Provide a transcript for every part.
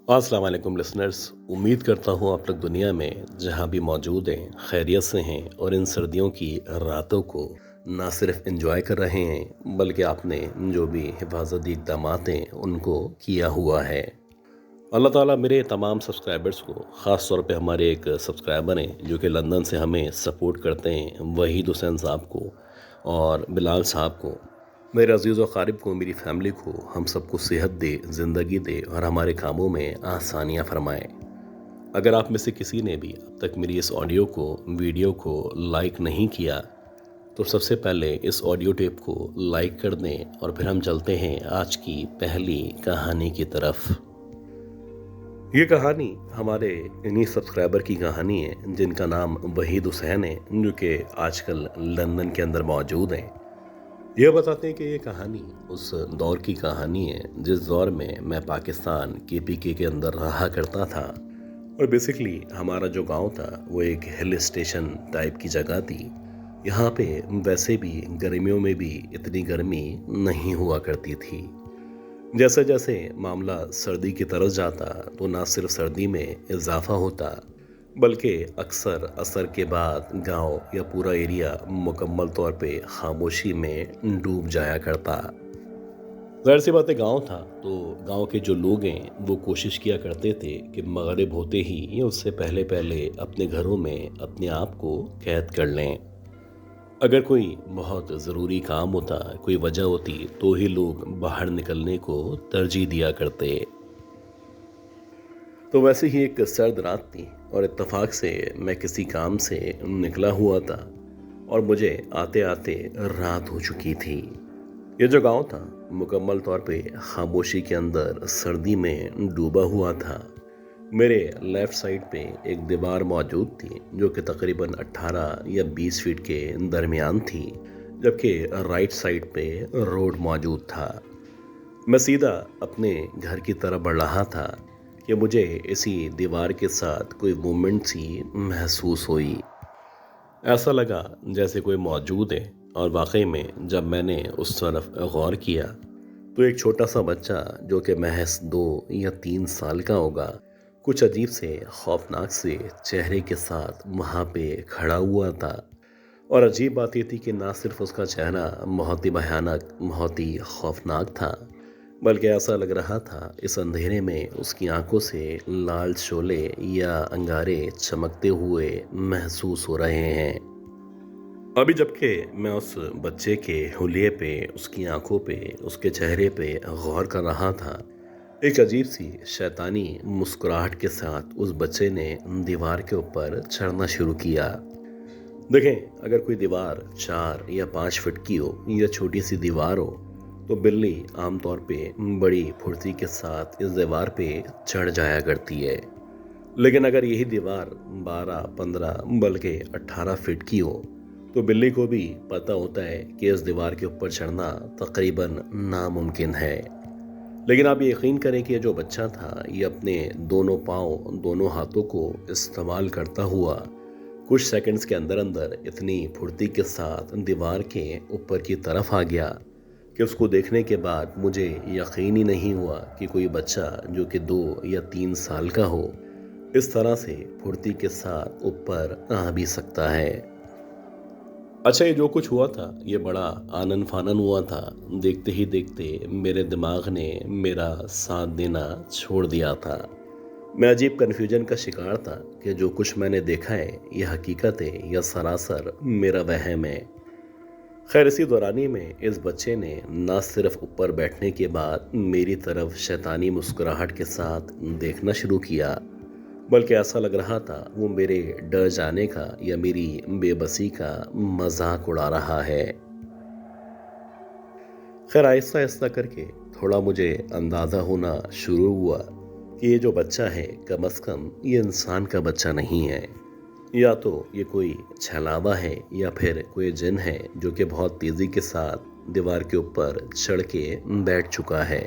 अस्सलाम वालेकुम लिसनर्स। उम्मीद करता हूँ आप लोग दुनिया में जहाँ भी मौजूद हैं खैरियत से हैं और इन सर्दियों की रातों को ना सिर्फ एंजॉय कर रहे हैं बल्कि आपने जो भी हिफाजती इक़दामात हैं उनको किया हुआ है। अल्लाह ताला मेरे तमाम सब्सक्राइबर्स को, ख़ास तौर पे हमारे एक सब्सक्राइबर हैं जो कि लंदन से हमें सपोर्ट करते हैं, वहीद हुसैन साहब को और बिलाल साहब को, मेरे अज़ीज़ व क़ारिब को, मेरी फ़ैमिली को, हम सबको सेहत दे, ज़िंदगी दे और हमारे कामों में आसानियाँ फ़रमाए। अगर आप में से किसी ने भी अब तक मेरी इस ऑडियो को, वीडियो को लाइक नहीं किया तो सबसे पहले इस ऑडियो टेप को लाइक कर दें और फिर हम चलते हैं आज की पहली कहानी की तरफ। ये कहानी हमारे इन्हीं सब्सक्राइबर की कहानी है जिनका नाम वहीद हुसैन है, जो कि आजकल लंदन के अंदर मौजूद हैं। यह बताते हैं कि ये कहानी उस दौर की कहानी है जिस दौर में मैं पाकिस्तान केपीके के अंदर रहा करता था। और बेसिकली हमारा जो गांव था वो एक हिल स्टेशन टाइप की जगह थी। यहाँ पे वैसे भी गर्मियों में भी इतनी गर्मी नहीं हुआ करती थी। जैसे जैसे मामला सर्दी की तरफ जाता तो ना सिर्फ सर्दी में इजाफा होता बल्कि अक्सर असर के बाद गांव या पूरा एरिया मुकम्मल तौर पे खामोशी में डूब जाया करता। ज़ाहिर सी बात है, गांव था तो गांव के जो लोग हैं वो कोशिश किया करते थे कि मगरिब होते ही या उससे पहले पहले अपने घरों में अपने आप को कैद कर लें। अगर कोई बहुत ज़रूरी काम होता, कोई वजह होती तो ही लोग बाहर निकलने को तरजीह दिया करते। तो वैसे ही एक सर्द रात थी और इत्तेफाक से मैं किसी काम से निकला हुआ था और मुझे आते आते रात हो चुकी थी। ये जो गांव था मुकम्मल तौर पे खामोशी के अंदर सर्दी में डूबा हुआ था। मेरे लेफ़्ट साइड पे एक दीवार मौजूद थी जो कि तकरीबन 18 या 20 फीट के दरमियान थी, जबकि राइट साइड पे रोड मौजूद था। मैं सीधा अपने घर की तरफ बढ़ रहा था कि मुझे इसी दीवार के साथ कोई मूवमेंट सी महसूस हुई। ऐसा लगा जैसे कोई मौजूद है और वाकई में जब मैंने उस तरफ गौर किया तो एक छोटा सा बच्चा जो कि महज 2 या 3 साल का होगा, कुछ अजीब से खौफनाक से चेहरे के साथ वहाँ पे खड़ा हुआ था। और अजीब बात ये थी कि ना सिर्फ उसका चेहरा बहुत ही भयानक, बहुत ही खौफनाक था, बल्कि ऐसा लग रहा था इस अंधेरे में उसकी आंखों से लाल शोले या अंगारे चमकते हुए महसूस हो रहे हैं। अभी जबकि मैं उस बच्चे के हुलिये पे, उसकी आंखों पे, उसके चेहरे पे गौर कर रहा था, एक अजीब सी शैतानी मुस्कुराहट के साथ उस बच्चे ने दीवार के ऊपर चढ़ना शुरू किया। देखें, अगर कोई दीवार 4 या 5 फुट की हो या छोटी सी दीवार हो तो बिल्ली आमतौर पे बड़ी फुर्ती के साथ इस दीवार पे चढ़ जाया करती है। लेकिन अगर यही दीवार 12, 15 बल्कि 18 फीट की हो तो बिल्ली को भी पता होता है कि इस दीवार के ऊपर चढ़ना तकरीबन नामुमकिन है। लेकिन आप ये यकीन करें कि ये जो बच्चा था ये अपने दोनों पाँव, दोनों हाथों को इस्तेमाल करता हुआ कुछ सेकंड्स के अंदर अंदर इतनी फुर्ती के साथ दीवार के ऊपर की तरफ आ गया कि उसको देखने के बाद मुझे यकीन ही नहीं हुआ कि कोई बच्चा जो कि 2 या 3 साल का हो इस तरह से फुर्ती के साथ ऊपर आ भी सकता है। अच्छा, ये जो कुछ हुआ था ये बड़ा आनन फानन हुआ था। देखते ही देखते मेरे दिमाग ने मेरा साथ देना छोड़ दिया था। मैं अजीब कन्फ्यूजन का शिकार था कि जो कुछ मैंने देखा है यह हकीकत है या सरासर मेरा वहम है। खैर, इसी दौरानी में इस बच्चे ने न सिर्फ ऊपर बैठने के बाद मेरी तरफ शैतानी मुस्कुराहट के साथ देखना शुरू किया, बल्कि ऐसा लग रहा था वो मेरे डर जाने का या मेरी बेबसी का मजाक उड़ा रहा है। खैर, आहिस्ता आहिस्ता करके थोड़ा मुझे अंदाज़ा होना शुरू हुआ कि ये जो बच्चा है कम अज़ कम ये इंसान का बच्चा नहीं है, या तो ये कोई छलावा है या फिर कोई जिन है जो कि बहुत तेज़ी के साथ दीवार के ऊपर चढ़ के बैठ चुका है।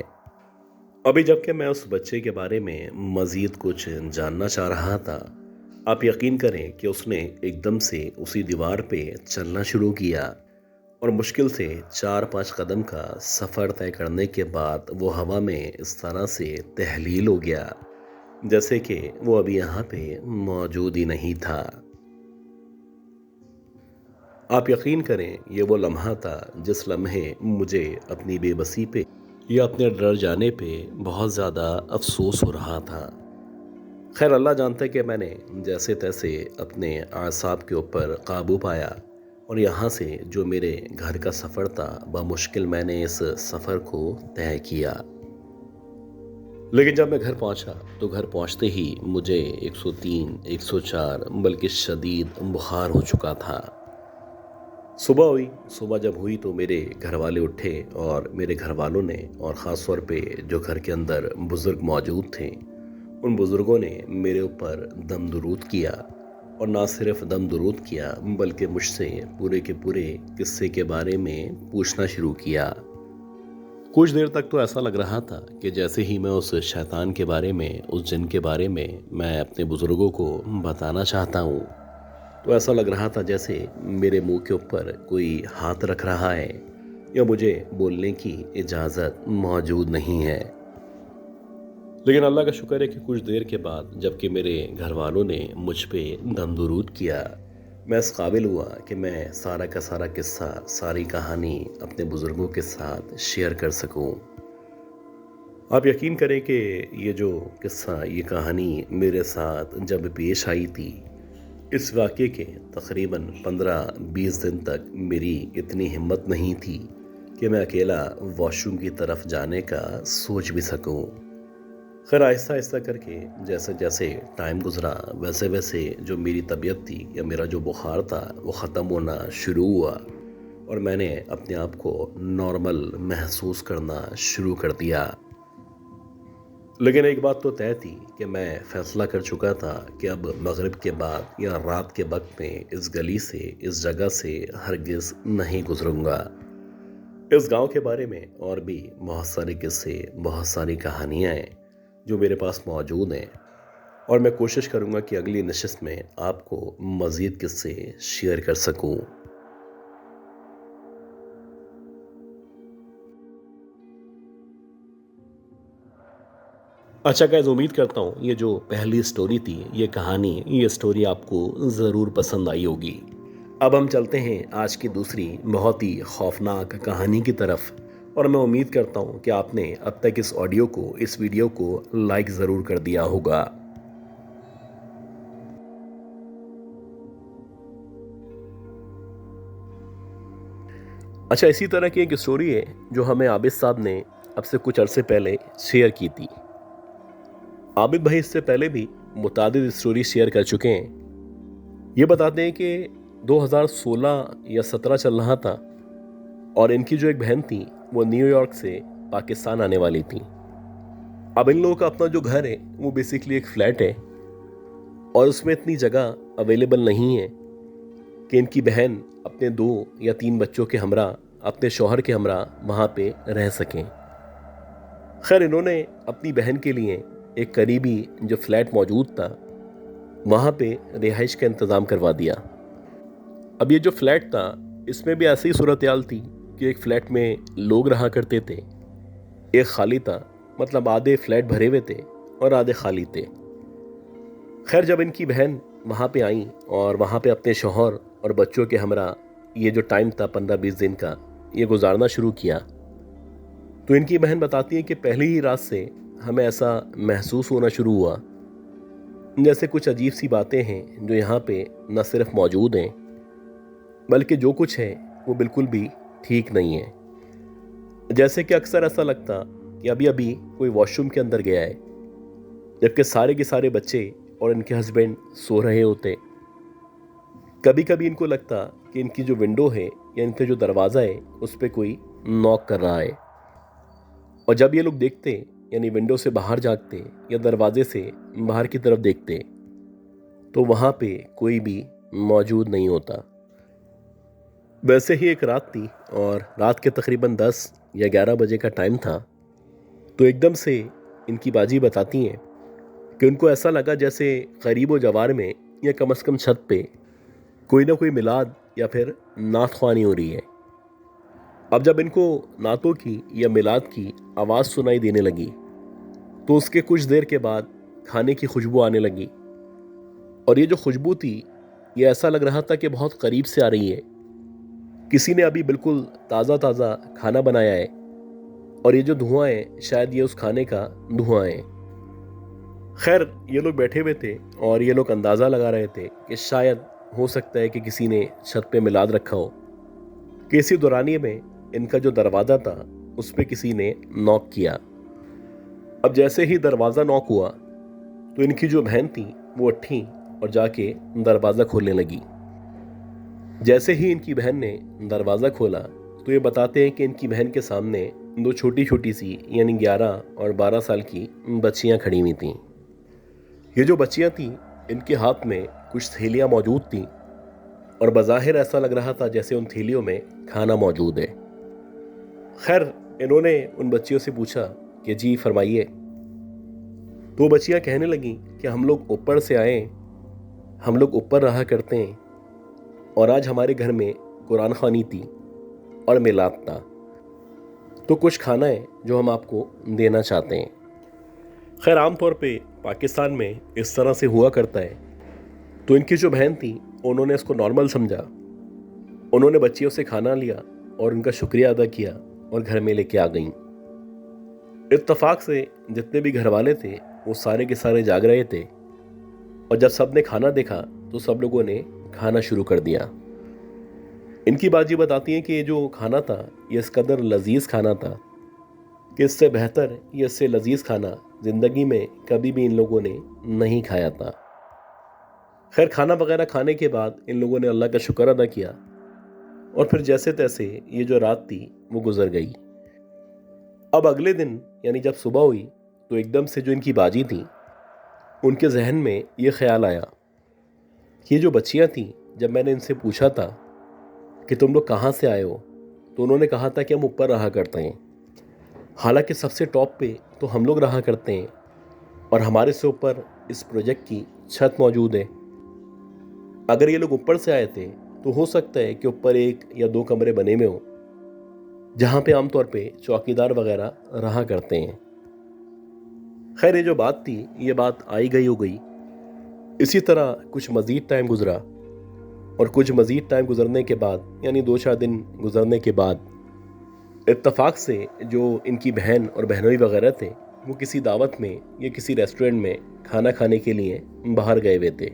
अभी जबकि मैं उस बच्चे के बारे में मज़ीद कुछ जानना चाह रहा था, आप यकीन करें कि उसने एकदम से उसी दीवार पे चलना शुरू किया और मुश्किल से 4-5 कदम का सफ़र तय करने के बाद वो हवा में इस तरह से तहलील हो गया जैसे कि वो अभी यहाँ पे मौजूद ही नहीं था। आप यकीन करें, ये वो लम्हा था जिस लम्हे मुझे अपनी बेबसी पे या अपने डर जाने पे बहुत ज़्यादा अफसोस हो रहा था। खैर, अल्लाह जानता है कि मैंने जैसे तैसे अपने आसाब के ऊपर काबू पाया और यहाँ से जो मेरे घर का सफ़र था बमुश्किल मैंने इस सफ़र को तय किया। लेकिन जब मैं घर पहुँचा तो घर पहुँचते ही मुझे 103, 104 बल्कि शदीद बुखार हो चुका था। सुबह हुई। सुबह जब हुई तो मेरे घर वाले उठे और मेरे घर वालों ने और ख़ास तौर पे जो घर के अंदर बुज़ुर्ग मौजूद थे उन बुज़ुर्गों ने मेरे ऊपर दम दुरूद किया। और ना सिर्फ दम दुरूद किया बल्कि मुझसे पूरे के पूरे किस्से के बारे में पूछना शुरू किया। कुछ देर तक तो ऐसा लग रहा था कि जैसे ही मैं उस शैतान के बारे में, उस जिन के बारे में मैं अपने बुज़ुर्गों को बताना चाहता हूँ तो ऐसा लग रहा था जैसे मेरे मुंह के ऊपर कोई हाथ रख रहा है या मुझे बोलने की इजाज़त मौजूद नहीं है। लेकिन अल्लाह का शुक्र है कि कुछ देर के बाद जबकि मेरे घर वालों ने मुझ पे दम दुरूद किया, मैं इस काबिल हुआ कि मैं सारा का सारा किस्सा, सारी कहानी अपने बुज़ुर्गों के साथ शेयर कर सकूं। आप यकीन करें कि ये जो किस्सा, ये कहानी मेरे साथ जब पेश आई थी, इस वाक़ये के तकरीबन 15-20 दिन तक मेरी इतनी हिम्मत नहीं थी कि मैं अकेला वॉशरूम की तरफ जाने का सोच भी सकूं। खैर, आहिस्ता आहिस्ता करके जैसे जैसे टाइम गुजरा वैसे वैसे जो मेरी तबीयत थी या मेरा जो बुखार था वो ख़त्म होना शुरू हुआ और मैंने अपने आप को नॉर्मल महसूस करना शुरू कर दिया। लेकिन एक बात तो तय थी कि मैं फ़ैसला कर चुका था कि अब मगरिब के बाद या रात के वक्त में इस गली से, इस जगह से हरगिज़ नहीं गुजरूंगा। इस गांव के बारे में और भी बहुत सारे किस्से, बहुत सारी कहानियाँ हैं जो मेरे पास मौजूद हैं और मैं कोशिश करूंगा कि अगली नशिस्त में आपको मज़ीद किस्से शेयर कर सकूं। अच्छा गाइस, उम्मीद करता हूँ ये जो पहली स्टोरी थी, ये कहानी, ये स्टोरी आपको ज़रूर पसंद आई होगी। अब हम चलते हैं आज की दूसरी बहुत ही खौफनाक कहानी की तरफ और मैं उम्मीद करता हूँ कि आपने अब तक इस ऑडियो को, इस वीडियो को लाइक ज़रूर कर दिया होगा। अच्छा, इसी तरह की एक स्टोरी है जो हमें आबिद साहब ने अब से कुछ अरसे पहले शेयर की थी। आबिद भाई इससे पहले भी मुतादिद स्टोरी शेयर कर चुके हैं। ये बताते हैं कि 2016 या 17 चल रहा था और इनकी जो एक बहन थी वो न्यूयॉर्क से पाकिस्तान आने वाली थी। अब इन लोगों का अपना जो घर है वो बेसिकली एक फ्लैट है और उसमें इतनी जगह अवेलेबल नहीं है कि इनकी बहन अपने 2 या 3 बच्चों के हमरा, अपने शौहर के हमरा वहाँ पे रह सकें। खैर, इन्होंने अपनी बहन के लिए एक करीबी जो फ्लैट मौजूद था वहाँ पे रिहाइश का इंतज़ाम करवा दिया। अब ये जो फ्लैट था इसमें भी ऐसी सूरत हाल थी कि एक फ्लैट में लोग रहा करते थे, एक खाली था, मतलब आधे फ्लैट भरे हुए थे और आधे खाली थे। खैर, जब इनकी बहन वहाँ पे आई और वहाँ पे अपने शौहर और बच्चों के हमरा ये जो टाइम था 15-20 दिन का, ये गुजारना शुरू किया तो इनकी बहन बताती है कि पहली ही रात से हमें ऐसा महसूस होना शुरू हुआ जैसे कुछ अजीब सी बातें हैं जो यहाँ पे न सिर्फ मौजूद हैं बल्कि जो कुछ है वो बिल्कुल भी ठीक नहीं है। जैसे कि अक्सर ऐसा लगता कि अभी अभी कोई वॉशरूम के अंदर गया है जबकि सारे के सारे बच्चे और इनके हस्बैंड सो रहे होते। कभी कभी इनको लगता कि इनकी जो विंडो है या इनका जो दरवाज़ा है उस पर कोई नॉक कर रहा है और जब ये लोग देखते, यानी विंडो से बाहर झांकते या दरवाजे से बाहर की तरफ देखते तो वहाँ पे कोई भी मौजूद नहीं होता। वैसे ही एक रात थी और रात के तकरीबन 10 या 11 बजे का टाइम था तो एकदम से इनकी बाजी बताती हैं कि उनको ऐसा लगा जैसे करीबो जवार में या कम से कम छत पे कोई ना कोई मिलाद या फिर नात ख्वानी हो रही है। अब जब इनको नातों की या मिलाद की आवाज़ सुनाई देने लगी तो उसके कुछ देर के बाद खाने की खुशबू आने लगी। और ये जो खुशबू थी, ये ऐसा लग रहा था कि बहुत करीब से आ रही है। किसी ने अभी बिल्कुल ताज़ा ताज़ा खाना बनाया है और ये जो धुआं है शायद ये उस खाने का धुआं है। खैर, ये लोग बैठे हुए थे और ये लोग अंदाज़ा लगा रहे थे कि शायद हो सकता है कि किसी ने छत पे मिलाद रखा हो। कि इसी दौरानिए में इनका जो दरवाज़ा था उस पर किसी ने नॉक किया। अब जैसे ही दरवाज़ा नॉक हुआ तो इनकी जो बहन थी वो उठी और जाके दरवाज़ा खोलने लगी। जैसे ही इनकी बहन ने दरवाज़ा खोला तो ये बताते हैं कि इनकी बहन के सामने दो छोटी छोटी सी यानी 11 और 12 साल की बच्चियां खड़ी हुई थीं। ये जो बच्चियां थीं इनके हाथ में कुछ थैलियां मौजूद थीं और बज़ाहिर ऐसा लग रहा था जैसे उन थैलियों में खाना मौजूद है। खैर, इन्होंने उन बच्चियों से पूछा कि जी फरमाइए। तो बच्चियां कहने लगी कि हम लोग ऊपर से आए, हम लोग ऊपर रहा करते हैं और आज हमारे घर में कुरान ख़वानी थी और मिलाद था, तो कुछ खाना है जो हम आपको देना चाहते हैं। खैर, आमतौर पे पाकिस्तान में इस तरह से हुआ करता है। तो इनकी जो बहन थी उन्होंने इसको नॉर्मल समझा। उन्होंने बच्चियों से खाना लिया और उनका शुक्रिया अदा किया और घर में लेके आ गईं। इत्तफाक से जितने भी घर वाले थे वो सारे के सारे जाग रहे थे और जब सब ने खाना देखा तो सब लोगों ने खाना शुरू कर दिया। इनकी बाजी बताती है कि ये जो खाना था ये इस कदर लजीज खाना था कि इससे बेहतर या इससे लजीज खाना ज़िंदगी में कभी भी इन लोगों ने नहीं खाया था। खैर, खाना वगैरह खाने के बाद इन लोगों ने अल्लाह का शुक्र अदा किया और फिर जैसे तैसे ये जो रात थी वो गुजर गई। अब अगले दिन यानी जब सुबह हुई तो एकदम से जो इनकी बाजी थी उनके जहन में ये ख्याल आया कि ये जो बच्चियां थीं, जब मैंने इनसे पूछा था कि तुम लोग कहाँ से आए हो, तो उन्होंने कहा था कि हम ऊपर रहा करते हैं। हालांकि सबसे टॉप पे तो हम लोग रहा करते हैं और हमारे से ऊपर इस प्रोजेक्ट की छत मौजूद है। अगर ये लोग ऊपर से आए थे तो हो सकता है कि ऊपर 1 या 2 कमरे बने हुए हों जहाँ पे आमतौर पे चौकीदार वगैरह रहा करते हैं। खैर, ये जो बात थी ये बात आई गई हो गई। इसी तरह कुछ मज़ीद टाइम गुजरा और कुछ मज़ीद टाइम गुजरने के बाद यानी 2-4 दिन गुजरने के बाद इत्तफाक से जो इनकी बहन और बहनोई वगैरह थे वो किसी दावत में या किसी रेस्टोरेंट में खाना खाने के लिए बाहर गए हुए थे।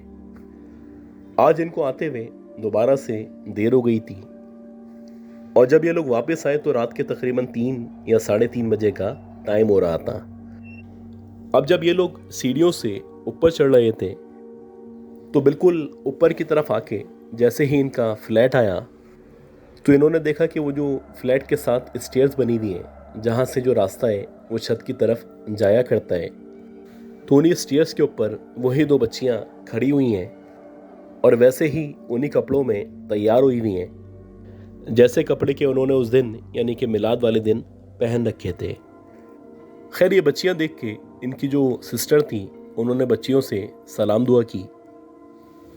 आज इनको आते हुए दोबारा से देर हो गई थी और जब ये लोग वापस आए तो रात के तकरीबन 3 या 3:30 बजे का टाइम हो रहा था। अब जब ये लोग सीढ़ियों से ऊपर चढ़ रहे थे तो बिल्कुल ऊपर की तरफ आके जैसे ही इनका फ्लैट आया तो इन्होंने देखा कि वो जो फ्लैट के साथ स्टेयर्स बनी हुई हैं जहाँ से जो रास्ता है वो छत की तरफ जाया करता है, तो उन्हीं स्टेयर्स के ऊपर वही 2 बच्चियाँ खड़ी हुई हैं और वैसे ही उन्हीं कपड़ों में तैयार हुई हुई हैं जैसे कपड़े के उन्होंने उस दिन यानी कि मिलाद वाले दिन पहन रखे थे। खैर, ये बच्चियाँ देख के इनकी जो सिस्टर थी उन्होंने बच्चियों से सलाम दुआ की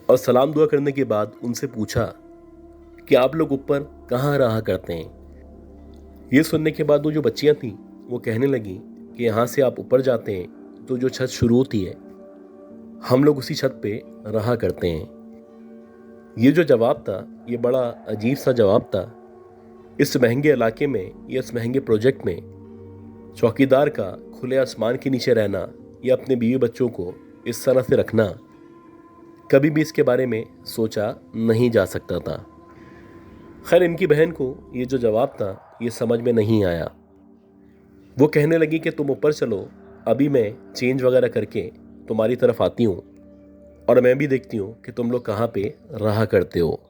और सलाम दुआ करने के बाद उनसे पूछा कि आप लोग ऊपर कहाँ रहा करते हैं। ये सुनने के बाद वो जो बच्चियाँ थीं वो कहने लगी कि यहाँ से आप ऊपर जाते हैं तो जो छत शुरू होती है हम लोग उसी छत पे रहा करते हैं। ये जो जवाब था ये बड़ा अजीब सा जवाब था। इस महंगे इलाके में या इस महंगे प्रोजेक्ट में चौकीदार का खुले आसमान के नीचे रहना या अपने बीवी बच्चों को इस तरह से रखना, कभी भी इसके बारे में सोचा नहीं जा सकता था। खैर, इनकी बहन को ये जो जवाब था ये समझ में नहीं आया। वो कहने लगी कि तुम ऊपर चलो, अभी मैं चेंज वगैरह करके तुम्हारी तरफ आती हूँ और मैं भी देखती हूँ कि तुम लोग कहाँ पे रहा करते हो।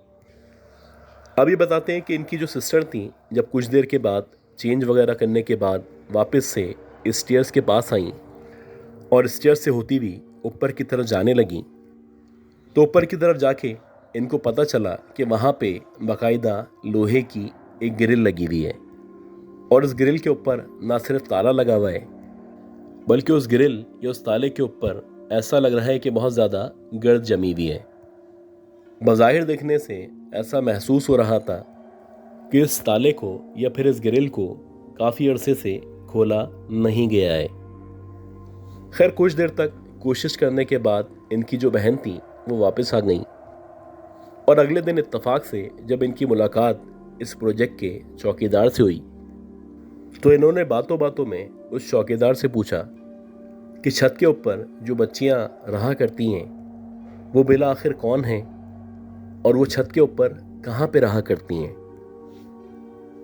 अभी बताते हैं कि इनकी जो सिस्टर थी जब कुछ देर के बाद चेंज वगैरह करने के बाद वापस से स्टेयर्स के पास आई और स्टेयर्स से होती हुई ऊपर की तरफ जाने लगी, तो ऊपर की तरफ जाके इनको पता चला कि वहाँ पे बाकायदा लोहे की एक ग्रिल लगी हुई है और उस ग्रिल के ऊपर ना सिर्फ ताला लगा हुआ है बल्कि उस ग्रिल या उस ताले के ऊपर ऐसा लग रहा है कि बहुत ज़्यादा गर्द जमी हुई है। बज़ाहिर देखने से ऐसा महसूस हो रहा था कि इस ताले को या फिर इस ग्रिल को काफ़ी अरसे से खोला नहीं गया है। खैर, कुछ देर तक कोशिश करने के बाद इनकी जो बहन थी वो वापस आ गई। और अगले दिन इत्तेफाक से जब इनकी मुलाकात इस प्रोजेक्ट के चौकीदार से हुई तो इन्होंने बातों बातों में उस चौकीदार से पूछा कि छत के ऊपर जो बच्चियां रहा करती हैं वो बिला आखिर कौन हैं और वो छत के ऊपर कहाँ पे रहा करती हैं।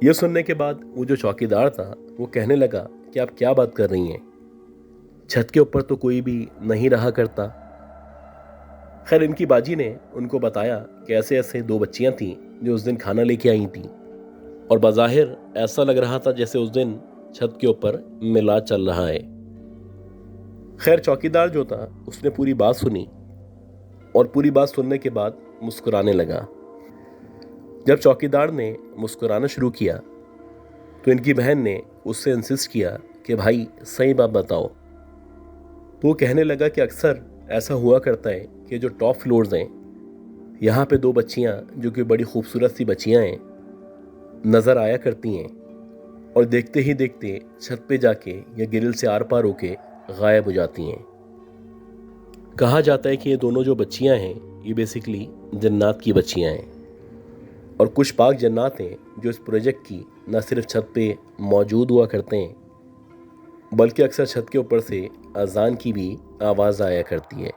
यह सुनने के बाद वो जो चौकीदार था वो कहने लगा कि आप क्या बात कर रही हैं, छत के ऊपर तो कोई भी नहीं रहा करता। खैर इनकी बाजी ने उनको बताया कि ऐसे ऐसे 2 बच्चियां थीं जो उस दिन खाना लेके आई थीं और बज़ाहिर ऐसा लग रहा था जैसे उस दिन छत के ऊपर मिलाद चल रहा है। खैर चौकीदार जो था उसने पूरी बात सुनी और पूरी बात सुनने के बाद मुस्कुराने लगा। जब चौकीदार ने मुस्कुराना शुरू किया तो इनकी बहन ने उससे इंसिस्ट किया कि भाई सही बात बताओ। तो वो कहने लगा कि अक्सर ऐसा हुआ करता है कि जो टॉप फ्लोर्स हैं यहाँ पे 2 बच्चियाँ जो कि बड़ी खूबसूरत सी बच्चियाँ हैं नज़र आया करती हैं और देखते ही देखते छत पे जाके या गिरिल से आर पार होके गायब हो जाती हैं। कहा जाता है कि ये दोनों जो बच्चियां हैं ये बेसिकली जन्नात की बच्चियां हैं और कुछ पाक जन्नात हैं जो इस प्रोजेक्ट की न सिर्फ छत पे मौजूद हुआ करते हैं बल्कि अक्सर छत के ऊपर से अजान की भी आवाज़ आया करती है।